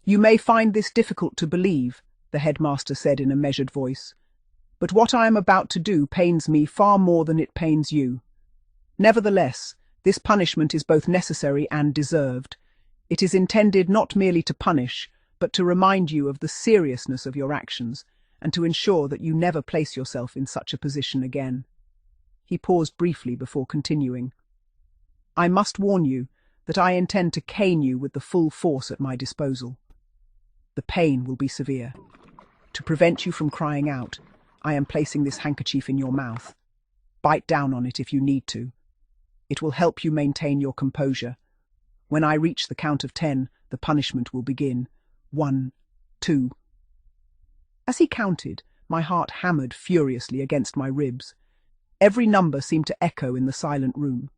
"You may find this difficult to believe," the headmaster said in a measured voice, "but what I am about to do pains me far more than it pains you. Nevertheless, this punishment is both necessary and deserved. It is intended not merely to punish, but to remind you of the seriousness of your actions, and to ensure that you never place yourself in such a position again." He paused briefly before continuing. "I must warn you that I intend to cane you with the full force at my disposal. The pain will be severe. To prevent you from crying out, I am placing this handkerchief in your mouth. Bite down on it if you need to. It will help you maintain your composure. When I reach the count of 10, the punishment will begin. 1, 2. As he counted, my heart hammered furiously against my ribs. Every number seemed to echo in the silent room.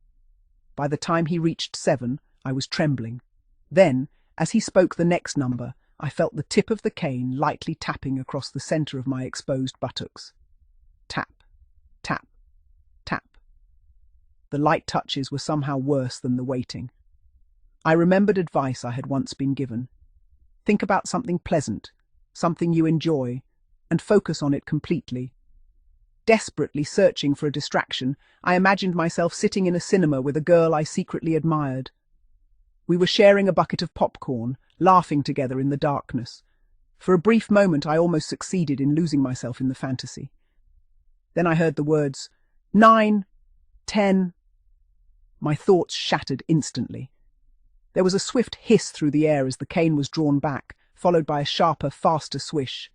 By the time he reached 7, I was trembling. Then, as he spoke the next number, I felt the tip of the cane lightly tapping across the centre of my exposed buttocks. Tap, tap, tap. The light touches were somehow worse than the waiting. I remembered advice I had once been given. Think about something pleasant, something you enjoy, and focus on it completely. Desperately searching for a distraction, I imagined myself sitting in a cinema with a girl I secretly admired. We were sharing a bucket of popcorn, laughing together in the darkness. For a brief moment I almost succeeded in losing myself in the fantasy. Then I heard the words, 9, 10. My thoughts shattered instantly. There was a swift hiss through the air as the cane was drawn back, followed by a sharper, faster swish.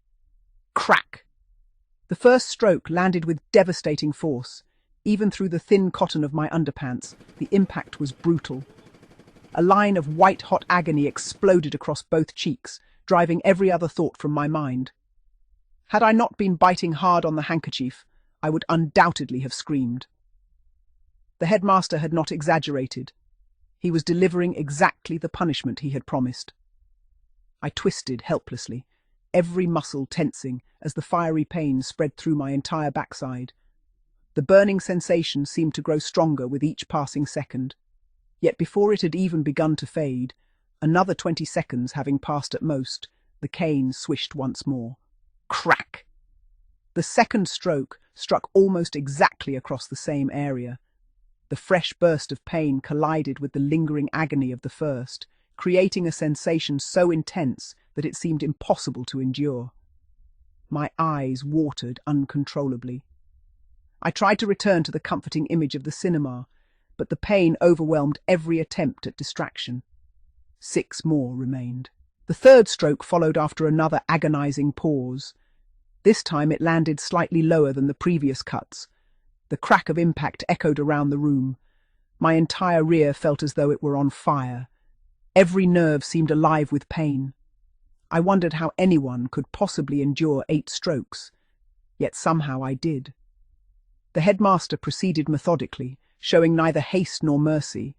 Crack! The first stroke landed with devastating force. Even through the thin cotton of my underpants, the impact was brutal. A line of white-hot agony exploded across both cheeks, driving every other thought from my mind. Had I not been biting hard on the handkerchief, I would undoubtedly have screamed. The headmaster had not exaggerated. He was delivering exactly the punishment he had promised. I twisted helplessly, every muscle tensing as the fiery pain spread through my entire backside. The burning sensation seemed to grow stronger with each passing second. Yet before it had even begun to fade, another 20 seconds having passed at most, the cane swished once more. Crack! The second stroke struck almost exactly across the same area. The fresh burst of pain collided with the lingering agony of the first, creating a sensation so intense that it seemed impossible to endure. My eyes watered uncontrollably. I tried to return to the comforting image of the cinema, but the pain overwhelmed every attempt at distraction. 6 more remained. The third stroke followed after another agonizing pause. This time it landed slightly lower than the previous cuts. The crack of impact echoed around the room. My entire rear felt as though it were on fire. Every nerve seemed alive with pain. I wondered how anyone could possibly endure 8 strokes, yet somehow I did. The headmaster proceeded methodically, showing neither haste nor mercy.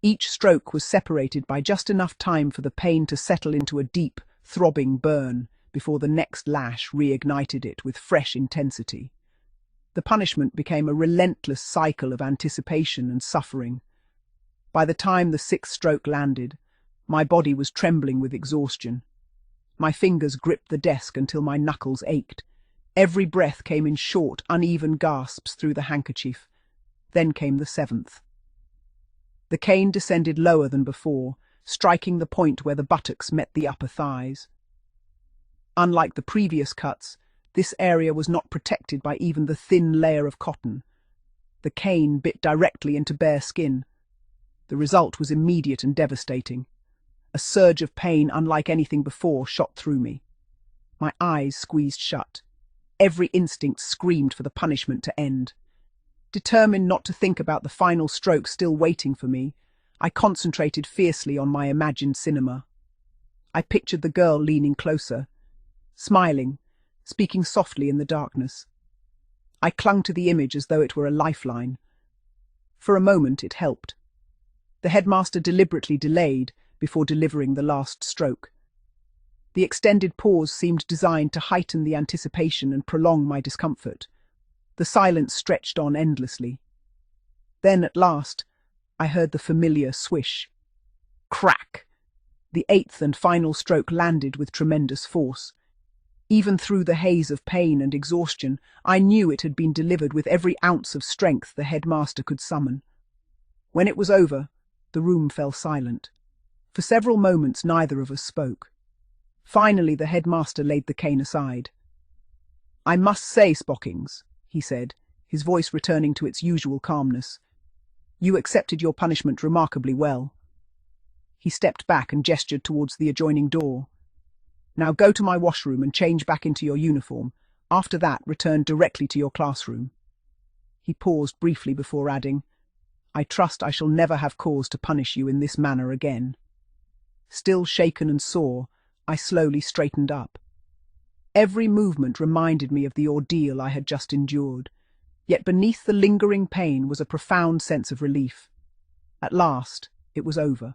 Each stroke was separated by just enough time for the pain to settle into a deep, throbbing burn before the next lash reignited it with fresh intensity. The punishment became a relentless cycle of anticipation and suffering. By the time the 6th stroke landed, my body was trembling with exhaustion. My fingers gripped the desk until my knuckles ached. Every breath came in short, uneven gasps through the handkerchief. Then came the 7th. The cane descended lower than before, striking the point where the buttocks met the upper thighs. Unlike the previous cuts, this area was not protected by even the thin layer of cotton. The cane bit directly into bare skin. The result was immediate and devastating. A surge of pain unlike anything before shot through me. My eyes squeezed shut. Every instinct screamed for the punishment to end. Determined not to think about the final stroke still waiting for me, I concentrated fiercely on my imagined cinema. I pictured the girl leaning closer, smiling, speaking softly in the darkness. I clung to the image as though it were a lifeline. For a moment it helped. The headmaster deliberately delayed before delivering the last stroke. The extended pause seemed designed to heighten the anticipation and prolong my discomfort. The silence stretched on endlessly. Then, at last, I heard the familiar swish. Crack! The eighth and final stroke landed with tremendous force. Even through the haze of pain and exhaustion, I knew it had been delivered with every ounce of strength the headmaster could summon. When it was over, the room fell silent. For several moments neither of us spoke. Finally the headmaster laid the cane aside. "I must say, Spockings," he said, his voice returning to its usual calmness, "you accepted your punishment remarkably well." He stepped back and gestured towards the adjoining door. "Now go to my washroom and change back into your uniform. After that, return directly to your classroom." He paused briefly before adding, "I trust I shall never have cause to punish you in this manner again." Still shaken and sore, I slowly straightened up. Every movement reminded me of the ordeal I had just endured, yet beneath the lingering pain was a profound sense of relief. At last, it was over.